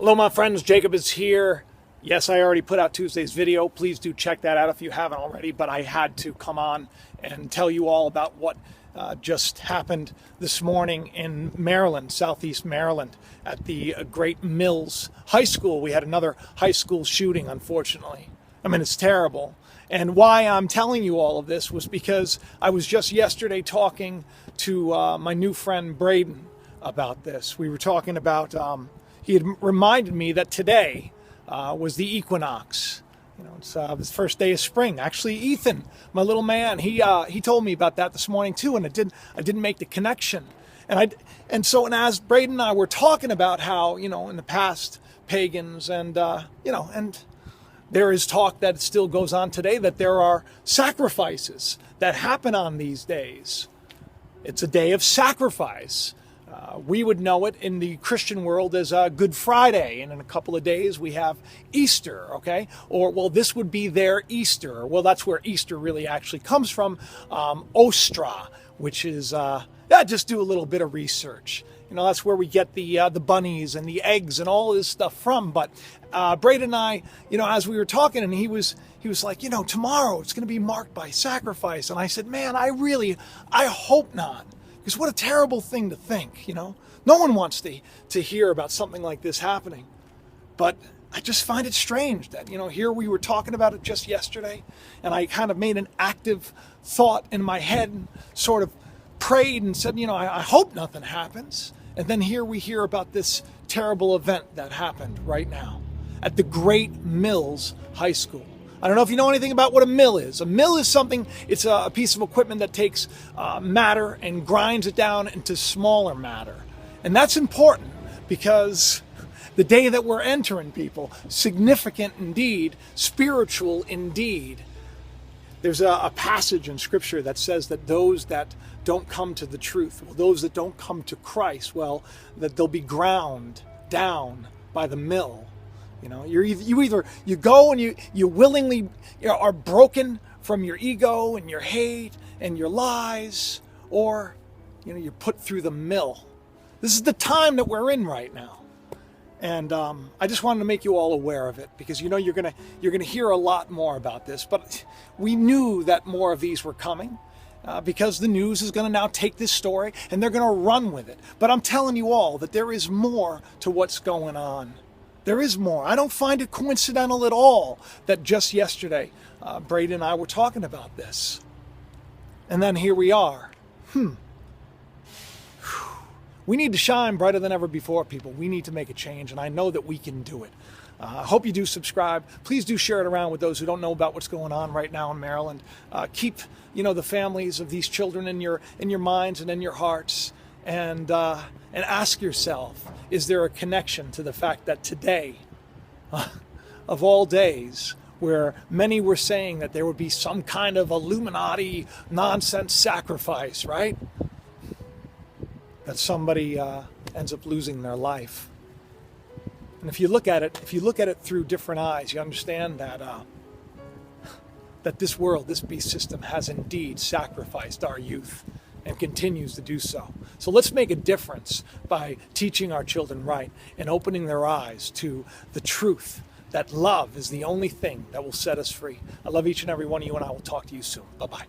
Hello my friends, Jacob is here. Yes, I already put out Tuesday's video. Please do check that out if you haven't already, but I had to come on and tell you all about what just happened this morning in Maryland, Southeast Maryland, at the Great Mills High School. We had another high school shooting, unfortunately. I mean, it's terrible. And why I'm telling you all of this was because I was just yesterday talking to my new friend Braden about this. We were talking about, he had reminded me that today was the Equinox. You know, it's the first day of spring. Actually, Ethan, my little man, he told me about that this morning too, and I didn't make the connection. And as Braden and I were talking about how, you know, in the past, pagans and and there is talk that still goes on today that there are sacrifices that happen on these days. It's a day of sacrifice. We would know it in the Christian world as Good Friday, and in a couple of days we have Easter, okay? Or, well, this would be their Easter. Well, that's where Easter really actually comes from, Ostra, which is, just do a little bit of research. You know, that's where we get the bunnies and the eggs and all this stuff from. But Braden and I, you know, as we were talking, and he was like, you know, tomorrow it's going to be marked by sacrifice. And I said, man, I hope not. Because what a terrible thing to think, you know. No one wants to hear about something like this happening. But I just find it strange that, you know, here we were talking about it just yesterday, and I kind of made an active thought in my head and sort of prayed and said, you know, I hope nothing happens. And then here we hear about this terrible event that happened right now at the Great Mills High School. I don't know if you know anything about what a mill is. A mill is something, it's a piece of equipment that takes matter and grinds it down into smaller matter. And that's important because the day that we're entering, people, significant indeed, spiritual indeed. There's a passage in Scripture that says that those that don't come to the truth, those that don't come to Christ, well, that they'll be ground down by the mill. You know, you go and you willingly are broken from your ego and your hate and your lies, or, you know, you're put through the mill. This is the time that we're in right now. And I just wanted to make you all aware of it because, you know, you're gonna hear a lot more about this. But we knew that more of these were coming because the news is going to now take this story and they're going to run with it. But I'm telling you all that there is more to what's going on. There is more. I don't find it coincidental at all that just yesterday Braden and I were talking about this. And then here we are. We need to shine brighter than ever before, people. We need to make a change, and I know that we can do it. I hope you do subscribe. Please do share it around with those who don't know about what's going on right now in Maryland. Keep, you know, the families of these children in your minds and in your hearts, and ask yourself, is there a connection to the fact that today, of all days, where many were saying that there would be some kind of Illuminati nonsense sacrifice, right? That somebody ends up losing their life. And if you look at it through different eyes, you understand that that this world, this beast system, has indeed sacrificed our youth and continues to do so. So let's make a difference by teaching our children right and opening their eyes to the truth that love is the only thing that will set us free. I love each and every one of you, and I will talk to you soon. Bye-bye.